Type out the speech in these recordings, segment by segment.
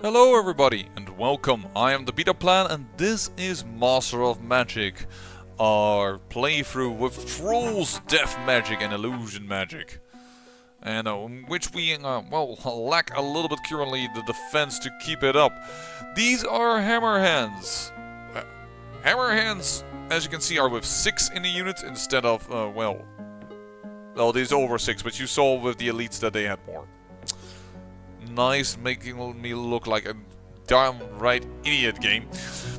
Hello everybody and welcome. I am the Beta Plan and this is Master of Magic, our playthrough with Trolls, Death Magic and Illusion Magic. And in which we, lack a little bit currently the defense to keep it up. These are Hammer Hands. Hammer Hands, as you can see, are with 6 in the unit instead of, there's over 6, but you saw with the elites that they had more. Nice, making me look like a downright idiot game.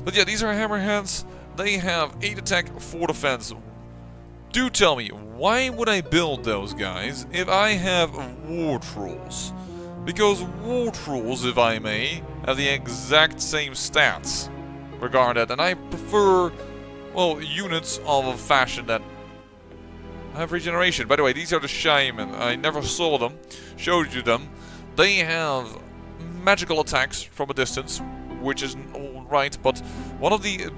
But yeah, these are Hammer Hands. They have 8 attack, 4 defense. Do tell me, why would I build those guys if I have War Trolls? Because War Trolls, if I may, have the exact same stats regarding that. And I prefer, well, units of a fashion that have regeneration. By the way, these are the Shaman. I never saw them, showed you them. They have magical attacks from a distance, which is alright, but one of the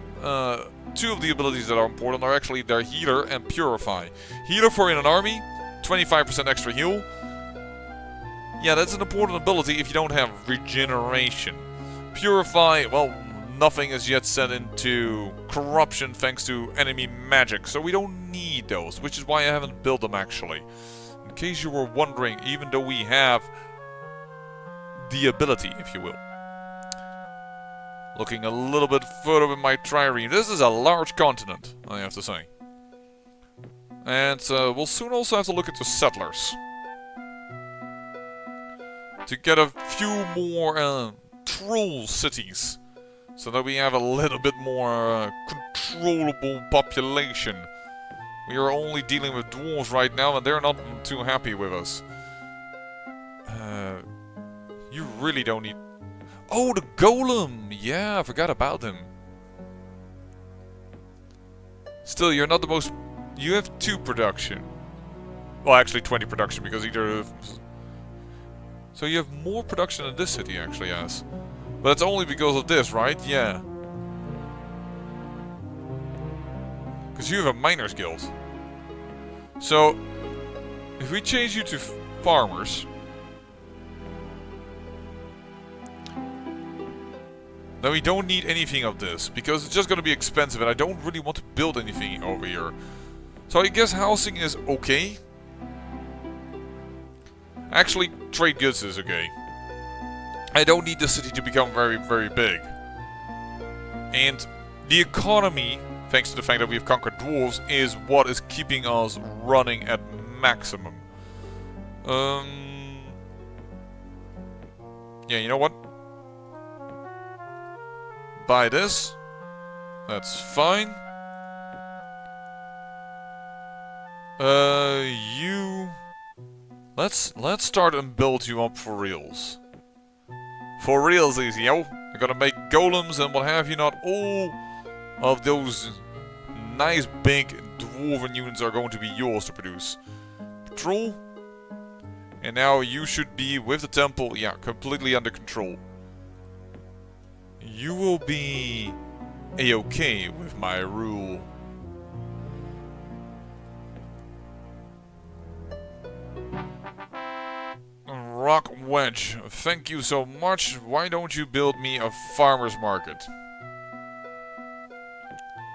two of the abilities that are important are actually their Healer and Purify. Healer for in an army, 25% extra heal. Yeah, that's an important ability if you don't have regeneration. Purify, well, nothing is yet set into corruption thanks to enemy magic, so we don't need those, which is why I haven't built them actually. In case you were wondering, even though we have the ability, if you will. Looking a little bit further with my trireme. This is a large continent, I have to say. And we'll soon also have to look into settlers. To get a few more troll cities. So that we have a little bit more controllable population. We are only dealing with dwarves right now and they're not too happy with us. You really don't need... Oh, the golem! Yeah, I forgot about him. Still, you're not the most... You have 2 production. Well, actually 20 production, because either... So you have more production than this city actually has. But it's only because of this, right? Yeah. Because you have a miners guild. So, if we change you to farmers... Then we don't need anything of this, because it's just going to be expensive and I don't really want to build anything over here. So I guess housing is okay. Actually, trade goods is okay. I don't need the city to become very, very big. And the economy, thanks to the fact that we've conquered dwarves, is what is keeping us running at maximum. Yeah, you know what? Buy this. That's fine. You... Let's start and build you up for reals. For reals, easy, yo. You're gonna make golems and what have you not. All of those nice big dwarven units are going to be yours to produce. Patrol. And now you should be with the temple, yeah, completely under control. You will be a-okay with my rule. Rock Wedge, thank you so much. Why don't you build me a farmer's market?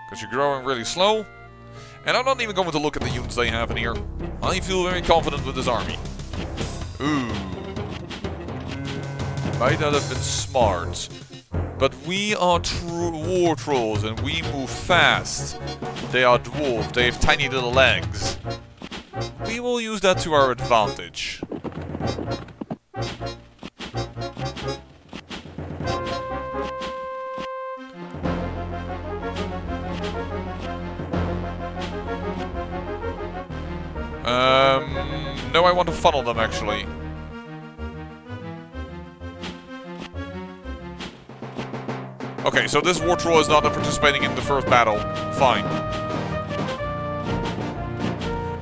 Because you're growing really slow. And I'm not even going to look at the units they have in here. I feel very confident with this army. Ooh. Might not have been smart. But we are war trolls and we move fast. They are dwarf, they have tiny little legs. We will use that to our advantage. No, I want to funnel them actually. Okay, so this war troll is not participating in the first battle. Fine.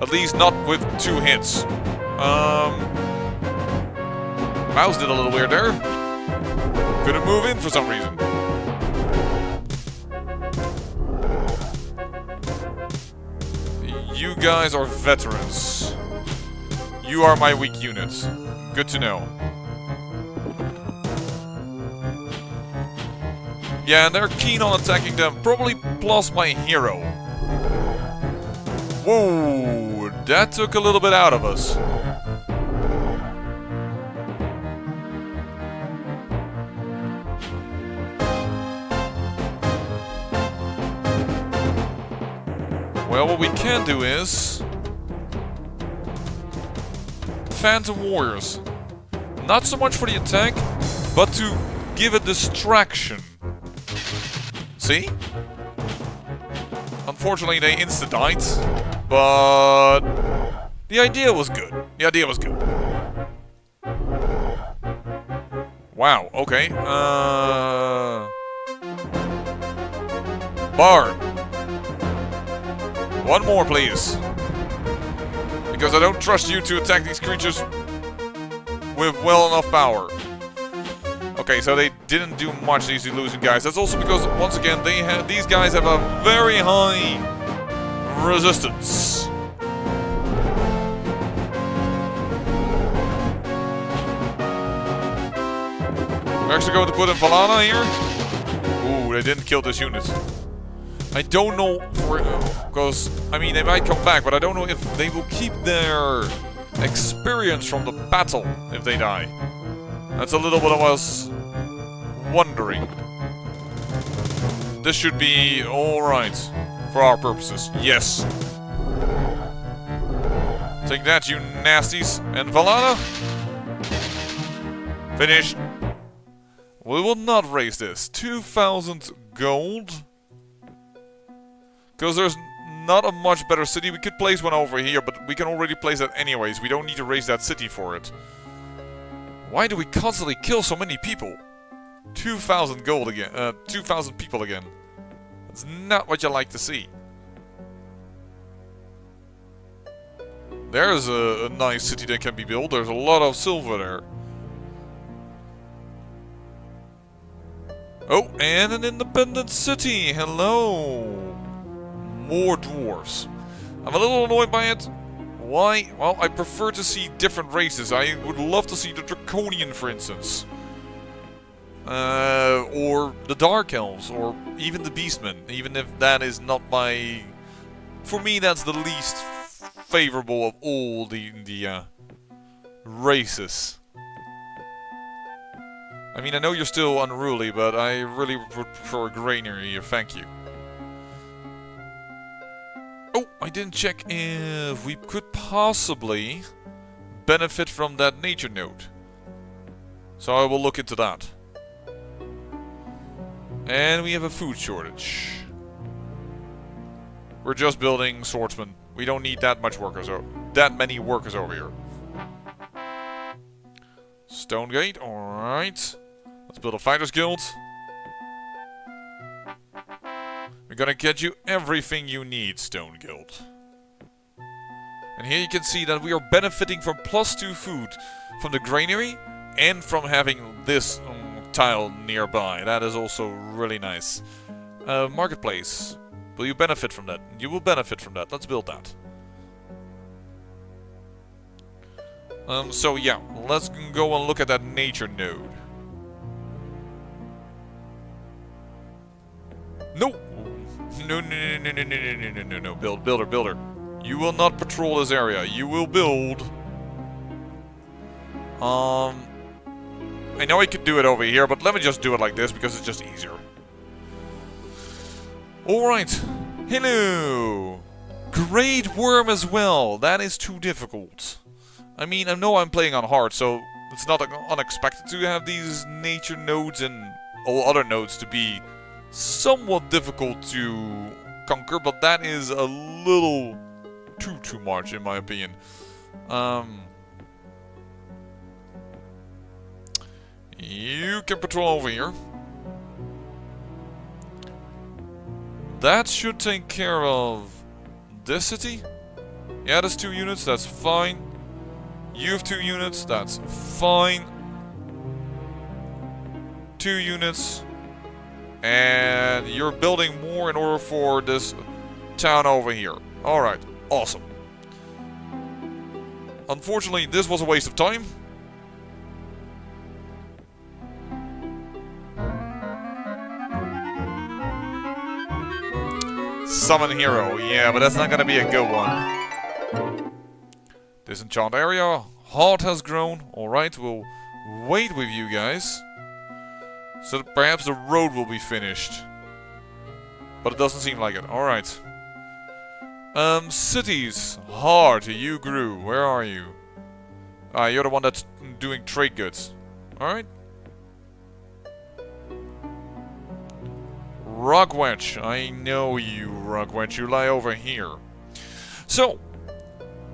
At least not with 2 hits. Mouse did a little weird there. Couldn't move in for some reason. You guys are veterans. You are my weak units. Good to know. Yeah, and they're keen on attacking them. Probably plus my hero. Whoa, that took a little bit out of us. Well, what we can do is... Phantom Warriors. Not so much for the attack, but to give a distraction. See? Unfortunately, they insta-died, but the idea was good. The idea was good. Wow, okay. Bard. One more, please. Because I don't trust you to attack these creatures with well enough power. Okay, so they didn't do much, these illusion guys. That's also because, once again, these guys have a very high resistance. We're actually going to put in Valana here. Ooh, they didn't kill this unit. I don't know, because, I mean, they might come back, but I don't know if they will keep their experience from the battle if they die. That's a little what I was wondering. This should be alright for our purposes. Yes. Take that, you nasties. And Valana? Finished. We will not raise this. 2,000 gold. Because there's not a much better city. We could place one over here, but we can already place that anyways. We don't need to raise that city for it. Why do we constantly kill so many people? 2,000 gold again. 2,000 people again. That's not what you like to see. There's a nice city that can be built. There's a lot of silver there. Oh, and an independent city. Hello. More dwarves. I'm a little annoyed by it. Why? Well, I prefer to see different races. I would love to see the Draconian, for instance. Or the Dark Elves, or even the Beastmen. Even if that is not my... For me, that's the least favorable of all the races. I mean, I know you're still unruly, but I really would prefer Granary here. Thank you. Oh, I didn't check if we could possibly benefit from that nature node. So I will look into that. And we have a food shortage. We're just building swordsmen. We don't need that many workers over here. Stone Gate, alright. Let's build a fighters guild. We're gonna get you everything you need, Stone Guild. And here you can see that we are benefiting from +2 food from the granary and from having this tile nearby. That is also really nice. Marketplace. Will you benefit from that? You will benefit from that. Let's build that. So yeah, let's go and look at that nature node. No! No. Builder. You will not patrol this area. You will build. I know I could do it over here, but let me just do it like this because it's just easier. Alright. Hello. Great Worm as well. That is too difficult. I mean, I know I'm playing on hard, so it's not unexpected to have these nature nodes and all other nodes to be somewhat difficult to conquer, but that is a little too much in my opinion. You can patrol over here. That should take care of this city. Yeah, there's 2 units, that's fine. You have 2 units, that's fine. 2 units. And you're building more in order for this town over here. Alright, awesome. Unfortunately, this was a waste of time. Summon hero. Yeah, but that's not gonna be a good one. Disenchant area. Heart has grown. Alright, we'll wait with you guys. So that perhaps the road will be finished. But it doesn't seem like it. Alright. Cities. Heart, you grew. Where are you? You're the one that's doing trade goods. Alright. Rock Wedge. I know you, Rock Wedge. You lie over here. So,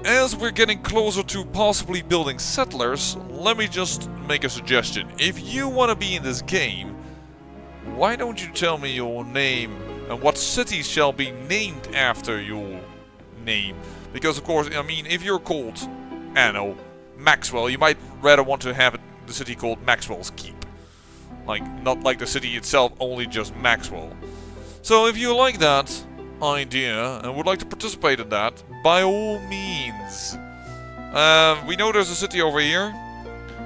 as we're getting closer to possibly building settlers, let me just make a suggestion. If you want to be in this game, why don't you tell me your name and what cities shall be named after your name? Because, of course, I mean, if you're called, I don't know, Maxwell, you might rather want to have the city called Maxwell's Keep. Like, not like the city itself, only just Maxwell. So if you like that idea and would like to participate in that, by all means. We know there's a city over here.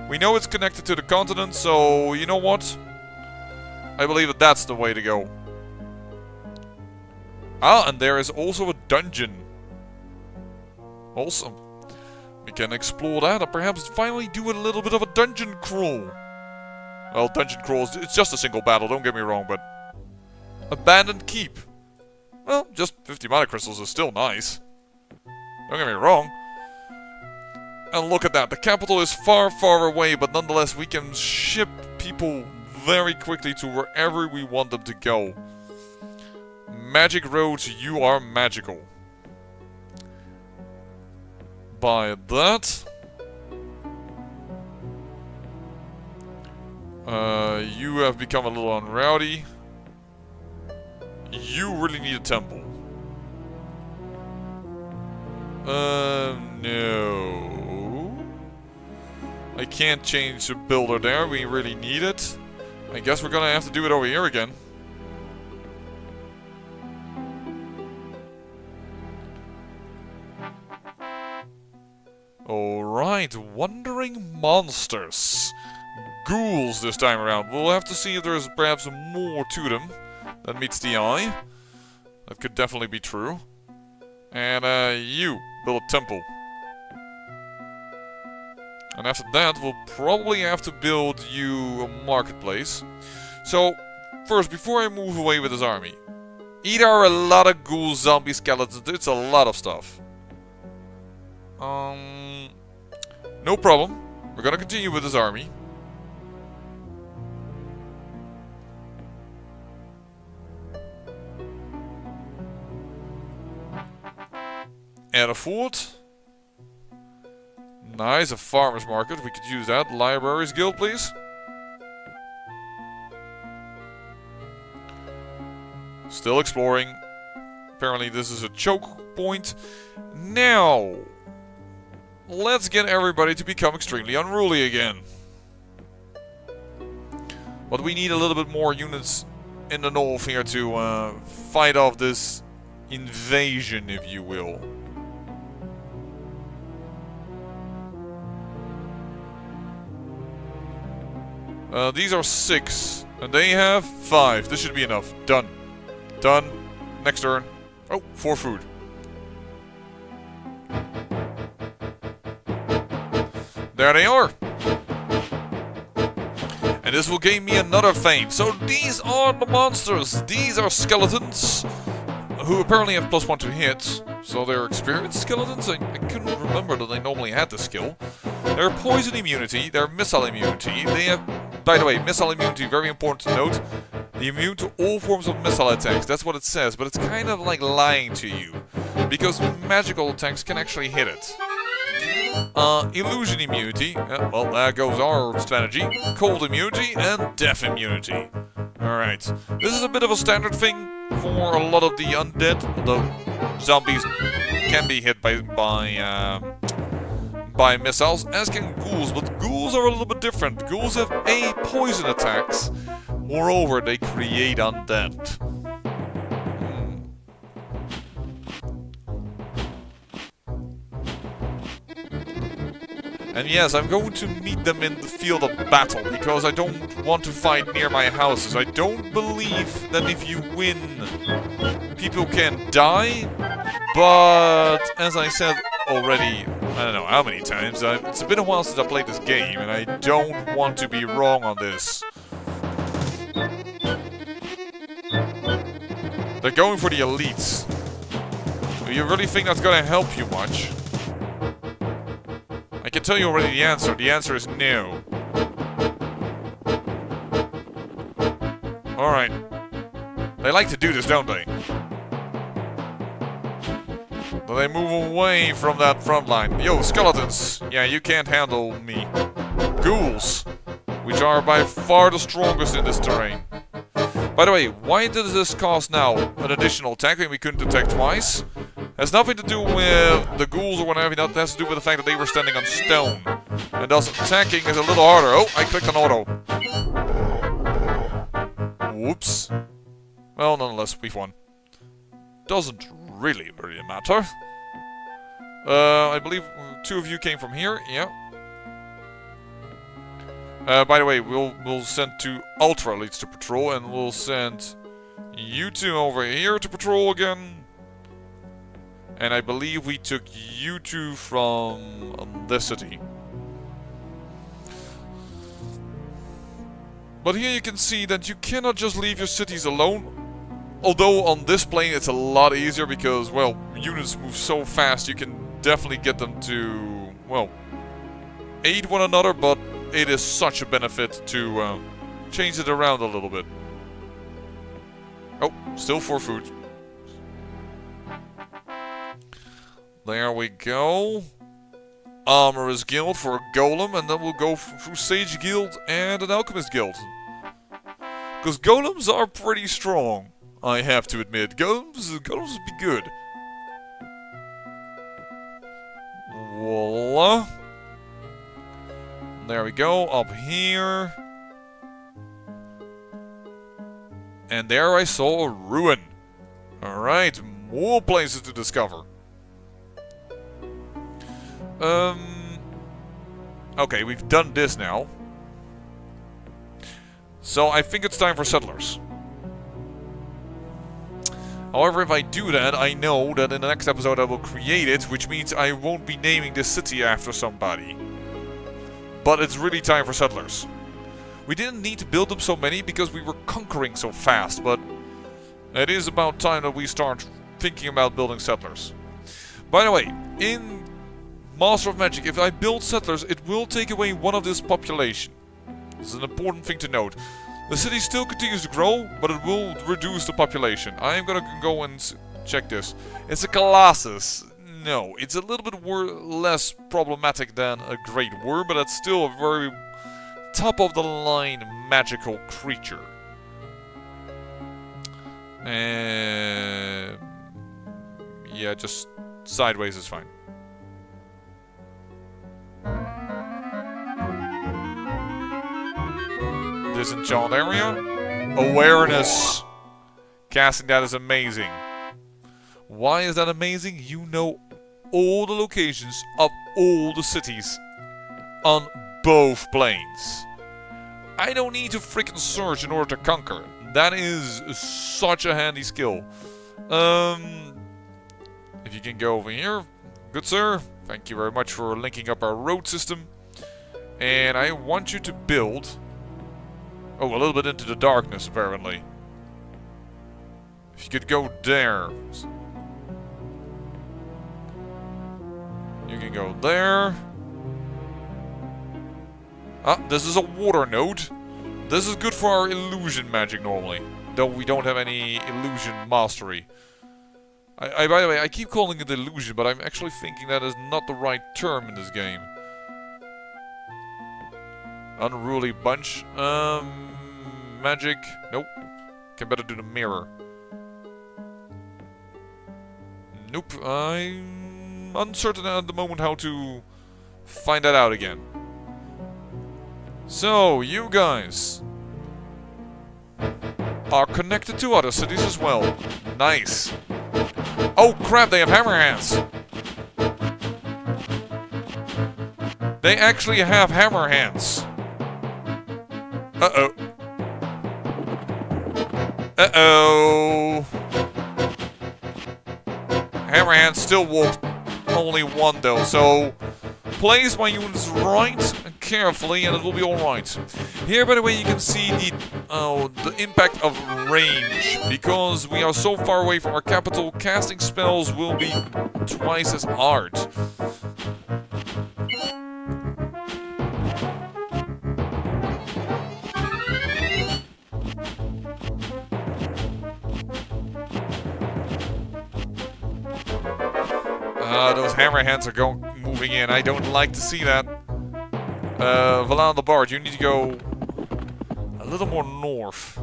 We know it's connected to the continent, so you know what? I believe that that's the way to go. Ah, and there is also a dungeon. Awesome. We can explore that and perhaps finally do a little bit of a dungeon crawl. Well, dungeon crawls, it's just a single battle, don't get me wrong, but... Abandoned Keep. Well, just 50 mana crystals is still nice. Don't get me wrong. And look at that, the capital is far, far away, but nonetheless we can ship people very quickly to wherever we want them to go. Magic roads, you are magical. By that... you have become a little unrowdy. You really need a temple. No. I can't change the builder there. We really need it. I guess we're gonna have to do it over here again. Alright, wandering monsters. Ghouls this time around. We'll have to see if there's perhaps more to them than meets the eye. That could definitely be true. And you build a temple. And after that we'll probably have to build you a marketplace. So first, before I move away with this army, either are a lot of ghouls, zombies, skeletons, it's a lot of stuff. No problem. We're gonna continue with this army. Add a fort. Nice, a farmer's market. We could use that. Libraries guild, please. Still exploring. Apparently this is a choke point. Now, let's get everybody to become extremely unruly again. But we need a little bit more units in the north here to fight off this invasion, if you will. These are 6, and they have 5. This should be enough. Done. Done. Next turn. Oh, 4 food. There they are. And this will gain me another fame. So these are the monsters. These are skeletons who apparently have +1 to hit. So they're experienced skeletons. I couldn't remember that they normally had this skill. They're poison immunity. They're missile immunity. They have, by the way, missile immunity, very important to note. They're immune to all forms of missile attacks. That's what it says, but it's kind of like lying to you, because magical attacks can actually hit it. Illusion immunity. Well, there goes our strategy. Cold immunity and death immunity. Alright. This is a bit of a standard thing for a lot of the undead, although zombies can be hit by missiles, as can ghouls, but ghouls are a little bit different. Ghouls have poison attacks. Moreover, they create undead. And yes, I'm going to meet them in the field of battle, because I don't want to fight near my houses. I don't believe that if you win, people can die. But, as I said already, I don't know how many times, it's been a while since I played this game, and I don't want to be wrong on this. They're going for the elites. Do you really think that's gonna help you much? I can tell you already the answer. The answer is no. Alright. They like to do this, don't they? But they move away from that front line. Yo, skeletons! Yeah, you can't handle me. Ghouls! Which are by far the strongest in this terrain. By the way, why does this cost now an additional attack when we couldn't attack twice? Has nothing to do with the ghouls or whatever, that has to do with the fact that they were standing on stone. And thus attacking is a little harder. Oh, I clicked on auto. Whoops. Well, nonetheless, we've won. Doesn't really matter. I believe 2 of you came from here, yeah. By the way, we'll send 2 Ultra Elites to patrol, and we'll send you 2 over here to patrol again. And I believe we took you 2 from this city. But here you can see that you cannot just leave your cities alone. Although on this plane it's a lot easier because, well, units move so fast you can definitely get them to, well, aid one another, but it is such a benefit to change it around a little bit. Oh, still 4 food. There we go. Armorer's Guild for a Golem, and then we'll go through Sage Guild and an Alchemist Guild. Because Golems are pretty strong, I have to admit. Golems would be good. Voila. There we go, up here. And there I saw a ruin. Alright, more places to discover. Okay, we've done this now. So I think it's time for settlers. However, if I do that, I know that in the next episode I will create it, which means I won't be naming this city after somebody. But it's really time for settlers. We didn't need to build them so many because we were conquering so fast, but it is about time that we start thinking about building settlers. By the way, in Master of Magic, if I build settlers, it will take away one of this population. This is an important thing to note. The city still continues to grow, but it will reduce the population. I am gonna go and check this. It's a Colossus. No, it's a little bit less problematic than a Great Worm, but it's still a very top-of-the-line magical creature. And yeah, just sideways is fine. Disenchant area. Awareness. Casting that is amazing. Why is that amazing? You know all the locations of all the cities on both planes. I don't need to freaking search in order to conquer. That is such a handy skill. If you can go over here. Good sir. Thank you very much for linking up our road system. And I want you to build... Oh, a little bit into the darkness, apparently. If you could go there. You can go there. Ah, this is a water node. This is good for our illusion magic normally. Though we don't have any illusion mastery. By the way, I keep calling it illusion, but I'm actually thinking that is not the right term in this game. Unruly bunch. Magic. Nope. Can better do the mirror. Nope. I'm uncertain at the moment how to find that out again. So, you guys are connected to other cities as well. Nice. Oh crap, they have hammer hands. They actually have hammer hands. Uh-oh. Uh-oh. Hammer hands still wolf. Only one though, so place my units right and carefully and it will be alright. Here, by the way, you can see the impact of range. Because we are so far away from our capital, casting spells will be twice as hard. Those hammer hands are moving in. I don't like to see that. Valan the Bard, you need to go a little more north.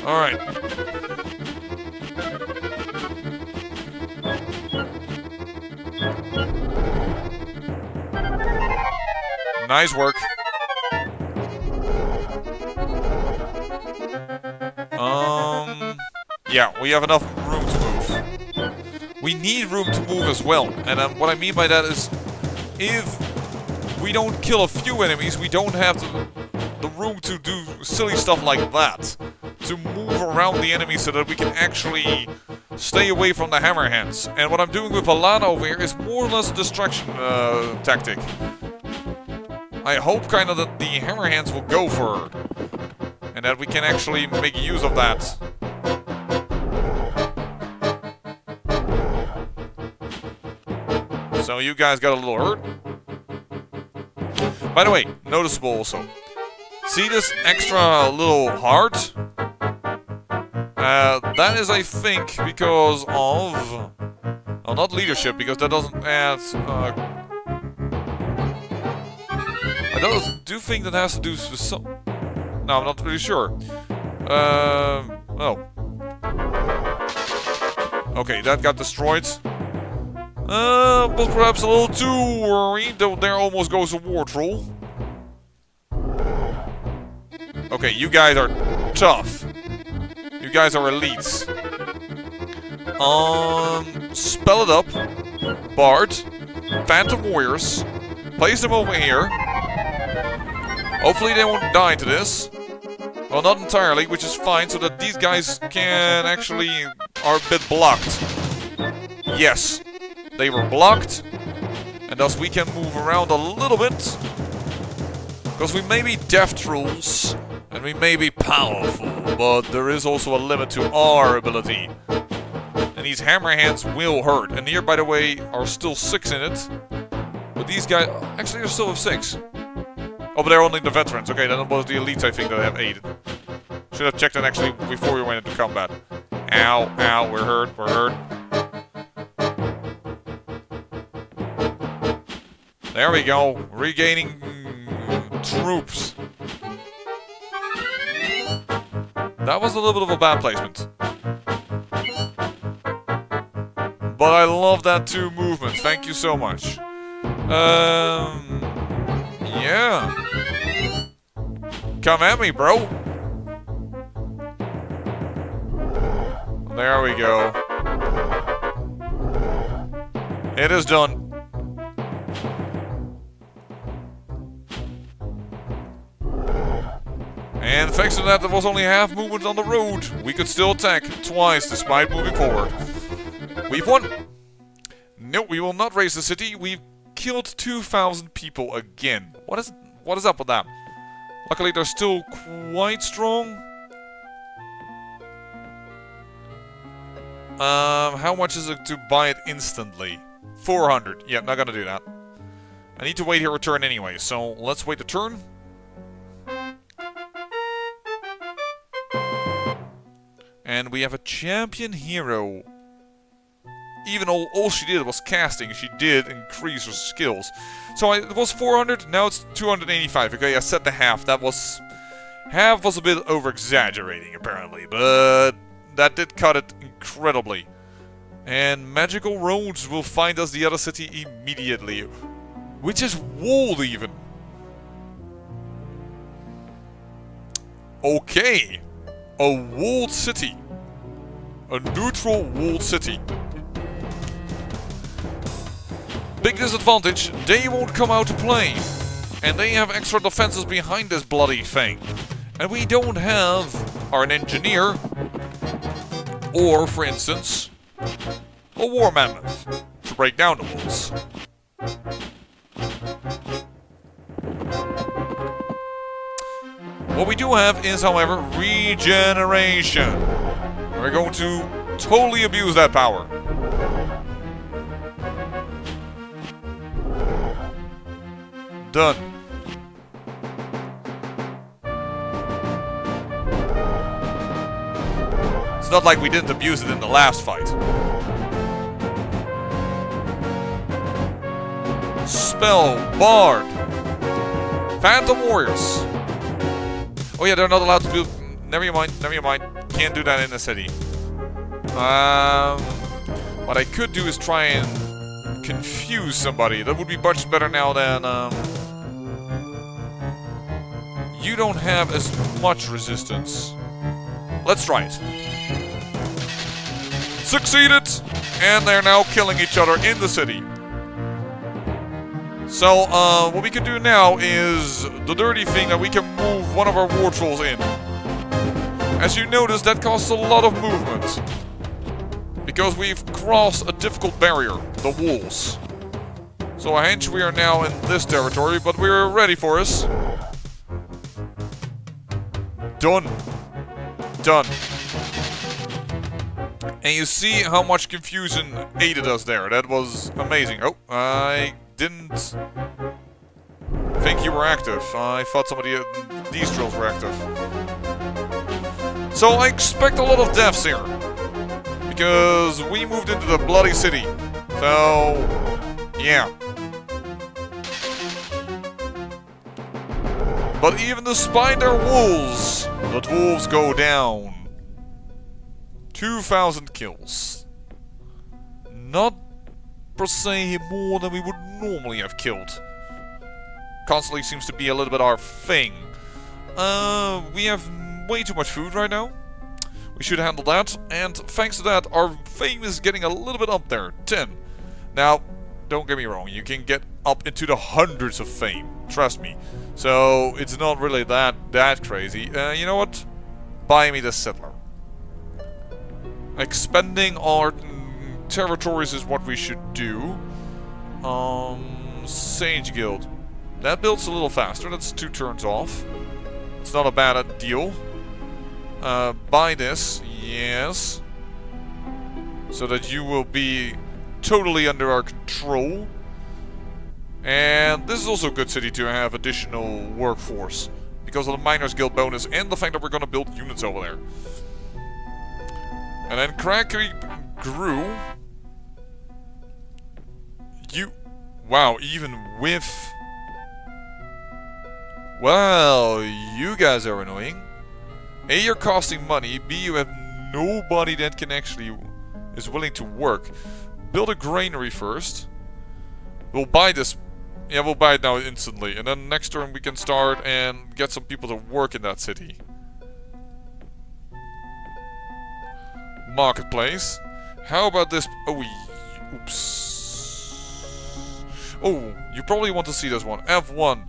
Alright. Nice work. Yeah, we have enough room to move. We need room to move as well. And what I mean by that is, if we don't kill a few enemies, we don't have the room to do silly stuff like that. To move around the enemy so that we can actually stay away from the hammer hands. And what I'm doing with Alana over here is more or less a distraction tactic. I hope kind of that the hammer hands will go for her. And that we can actually make use of that. So you guys got a little hurt. By the way, noticeable also. See this extra little heart? That is, I think, because of... Well, not leadership, because that doesn't add... I do think that has to do with some... No, I'm not really sure. Oh. Okay, that got destroyed. Was perhaps a little too worried, though there almost goes a war troll. Okay, you guys are tough. You guys are elites. Spell it up. Bard. Phantom Warriors. Place them over here. Hopefully they won't die to this. Well, not entirely, which is fine, so that these guys can actually... are a bit blocked. Yes. They were blocked, and thus we can move around a little bit. Because we may be deft rules, and we may be powerful, but there is also a limit to our ability. And these hammer hands will hurt. And here, by the way, are still 6 in it. But these guys, actually, they're still have 6. Oh, but they're only the veterans. Okay, then it was the elites, I think, that have 8. Should have checked that actually before we went into combat. Ow, ow, we're hurt, we're hurt. There we go, regaining troops. That was a little bit of a bad placement. But I love that 2 movement, thank you so much. Yeah. Come at me, bro. There we go. It is done. And thanks to that, there was only half movement on the road. We could still attack twice despite moving forward. We've won. No, we will not raise the city. We've killed 2,000 people again. What is up with that? Luckily, they're still quite strong. How much is it to buy it instantly? 400. Yeah, not gonna do that. I need to wait here a turn anyway, so let's wait a turn. And we have a champion hero. Even though all she did was casting, she did increase her skills. So it was 400, now it's 285. Okay, I said the half. That was... half was a bit over-exaggerating, apparently. But that did cut it incredibly. And magical roads will find us the other city immediately. Which is walled, even. Okay. A walled city. A neutral walled city. Big disadvantage, they won't come out to play. And they have extra defenses behind this bloody thing. And we don't have an engineer, or, for instance, a war mammoth to break down the walls. What we do have is, however, regeneration. We're going to totally abuse that power. Done. It's not like we didn't abuse it in the last fight. Spell, Bard, Phantom Warriors. Oh yeah, they're not allowed to build. Never mind. Can't do that in the city. What I could do is try and confuse somebody. That would be much better now than. You don't have as much resistance. Let's try it. Succeeded! And they're now killing each other in the city. So, what we can do now is the dirty thing that we can move one of our war trolls in. As you notice, that costs a lot of movement. Because we've crossed a difficult barrier, the walls. So hence we are now in this territory, but we're ready for us. Done. Done. And you see how much confusion aided us there. That was amazing. Oh, I didn't think you were active. I thought these trolls were active. So I expect a lot of deaths here. Because we moved into the bloody city. So, yeah. But even despite their wolves, the dwarves go down. 2,000 kills. Not per se more than we would normally have killed. Constantly seems to be a little bit our thing. We have way too much food right now. We should handle that. And thanks to that, our fame is getting a little bit up there. 10. Now, don't get me wrong. You can get up into the hundreds of fame. Trust me. So, it's not really that crazy. You know what? Buy me the settler. Expanding our territories is what we should do. Sage Guild. That builds a little faster. That's 2 turns off. It's not a bad deal. Buy this. Yes. So that you will be totally under our control. And this is also a good city to have additional workforce. Because of the Miners Guild bonus and the fact that we're going to build units over there. And then Crackery grew. Wow, even with... Well, you guys are annoying. A, you're costing money. B, you have nobody that can actually... is willing to work. Build a granary first. We'll buy this... Yeah, we'll buy it now instantly. And then next turn we can start and get some people to work in that city. Marketplace. How about this? Oh, oops. Oh, you probably want to see this one. F1.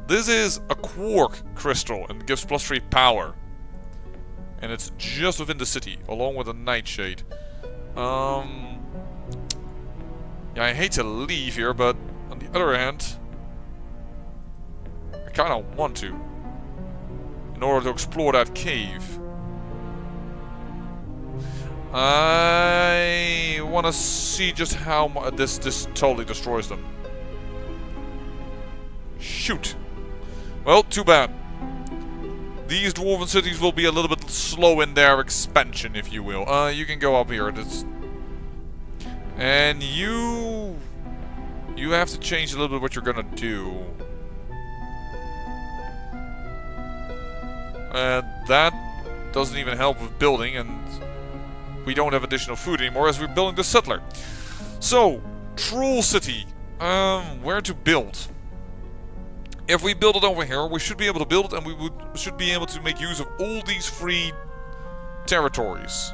This is a quark crystal and gives +3 power. And it's just within the city, along with a nightshade. Yeah, I hate to leave here, but on the other hand, I kind of want to. In order to explore that cave. I want to see just how this totally destroys them. Shoot. Well, too bad. These dwarven cities will be a little bit slow in their expansion, if you will. You can go up here. And you have to change a little bit what you're gonna do. That doesn't even help with building, and we don't have additional food anymore as we're building the settler. So, Troll City. Where to build? If we build it over here, we should be able to build it, and we should be able to make use of all these free territories.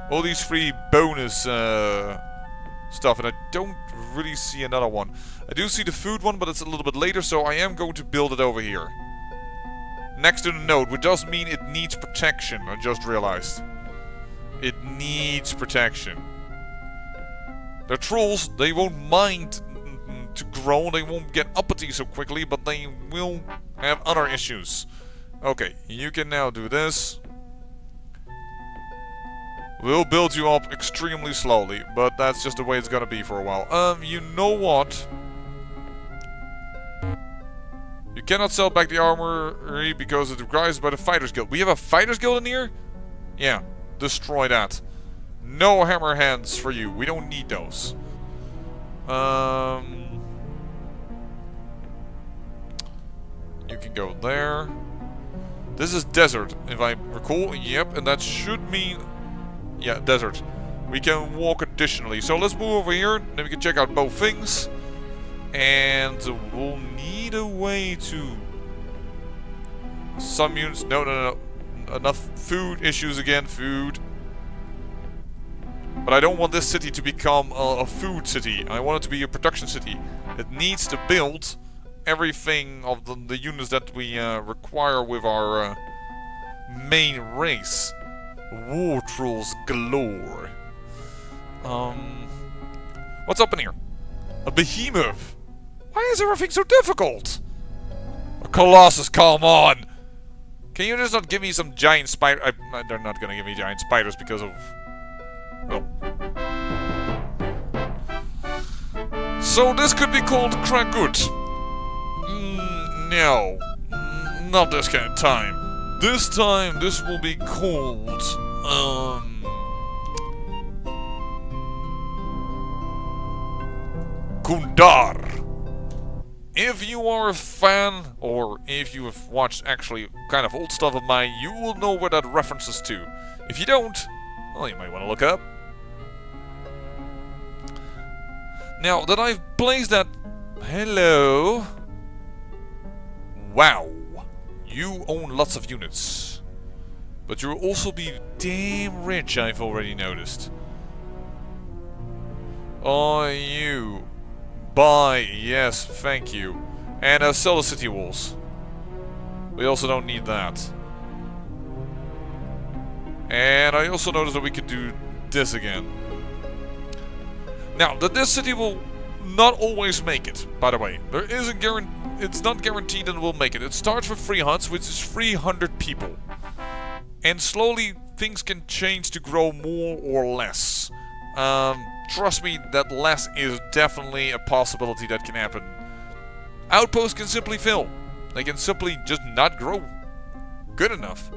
All these free bonus stuff, and I don't really see another one. I do see the food one, but it's a little bit later, so I am going to build it over here. Next to the node, which does mean it needs protection, I just realized. It needs protection. The trolls, they won't mind to grow, they won't get uppity so quickly, but they will have other issues. Okay, you can now do this. We'll build you up extremely slowly, but that's just the way it's gonna be for a while. You know what? You cannot sell back the armory because it requires by the Fighters Guild. We have a Fighters Guild in here? Yeah, destroy that. No hammer hands for you. We don't need those. You can go there. This is desert, if I recall. Yep, and that should mean... yeah, desert. We can walk additionally. So let's move over here. Then we can check out both things. And we'll need a way to... some units... No. Enough food issues again. Food. But I don't want this city to become a food city. I want it to be a production city. It needs to build everything of the units that we require with our main race. War trolls galore. What's up in here? A behemoth. Why is everything so difficult? A colossus, come on! Can you just not give me some giant spider? They're not gonna give me giant spiders because of... well. So this could be called Kragut. No. Not this kind of time. This time, this will be called... Gundar. If you are a fan, or if you have watched actually kind of old stuff of mine, you will know where that references to. If you don't, well, you might want to look up. Now that I've placed that... hello. Wow. You own lots of units. But you'll also be damn rich, I've already noticed. Oh, you... buy, yes, thank you. And sell the city walls. We also don't need that. And I also noticed that we could do this again. Now, that this city will not always make it, by the way. There is a guarantee, it's not guaranteed that it will make it. It starts with 3 huts, which is 300 people. And slowly, things can change to grow more or less. Trust me, that less is definitely a possibility that can happen. Outposts can simply fail. They can simply just not grow good enough.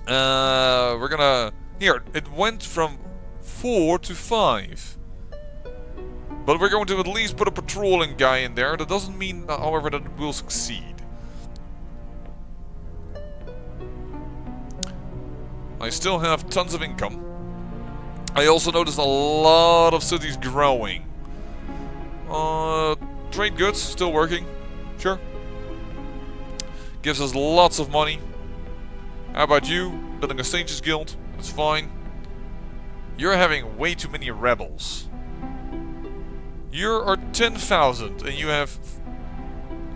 We're gonna... here, it went from 4 to 5. But we're going to at least put a patrolling guy in there. That doesn't mean, however, that it will succeed. I still have tons of income. I also noticed a lot of cities growing. Trade goods, still working. Sure. Gives us lots of money. How about you? Building a Sages Guild. That's fine. You're having way too many rebels. You are 10,000 and you have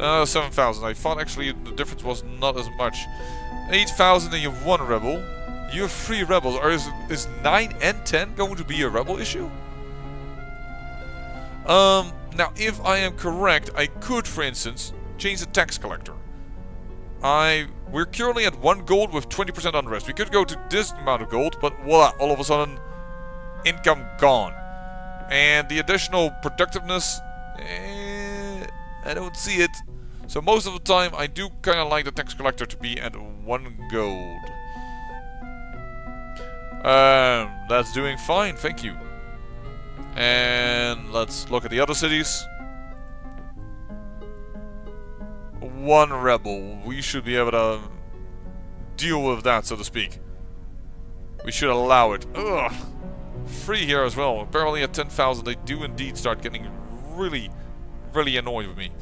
7,000. I thought actually the difference was not as much. 8,000 and you have 1 rebel. You have 3 rebels. Or is 9 and 10 going to be a rebel issue? Now, if I am correct, I could, for instance, change the tax collector. We're currently at 1 gold with 20% unrest. We could go to this amount of gold, but voila, all of a sudden, income gone. And the additional productiveness, I don't see it. So most of the time, I do kind of like the tax collector to be at 1 gold. That's doing fine, thank you. And let's look at the other cities. 1 rebel. We should be able to deal with that, so to speak. We should allow it. Ugh. 3 here as well. Apparently at 10,000 they do indeed start getting really, really annoyed with me.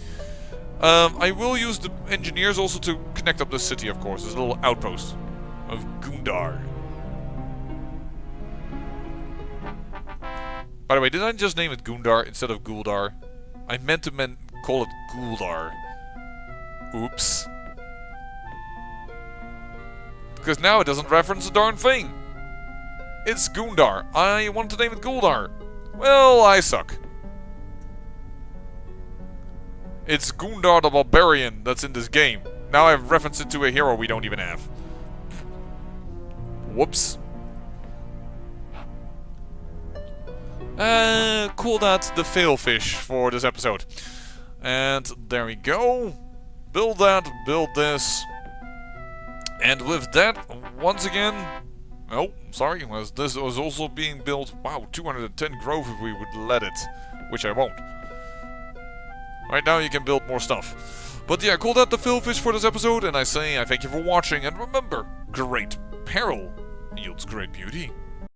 I will use the engineers also to connect up this city, of course. This little outpost of Gundar. By the way, did I just name it Gundar instead of Guldar? I meant to call it Guldar. Oops. Because now it doesn't reference a darn thing. It's Gundar. I want to name it Guldar. Well, I suck. It's Gundar the Barbarian that's in this game. Now I've referenced it to a hero we don't even have. Whoops. Call that the fail fish for this episode. And there we go. Build that, build this. And with that, once again... Oh, sorry, this was also being built... Wow, 210 growth if we would let it. Which I won't. Right now you can build more stuff. But yeah, call that the fail fish for this episode. And I say I thank you for watching. And remember, great peril yields great beauty.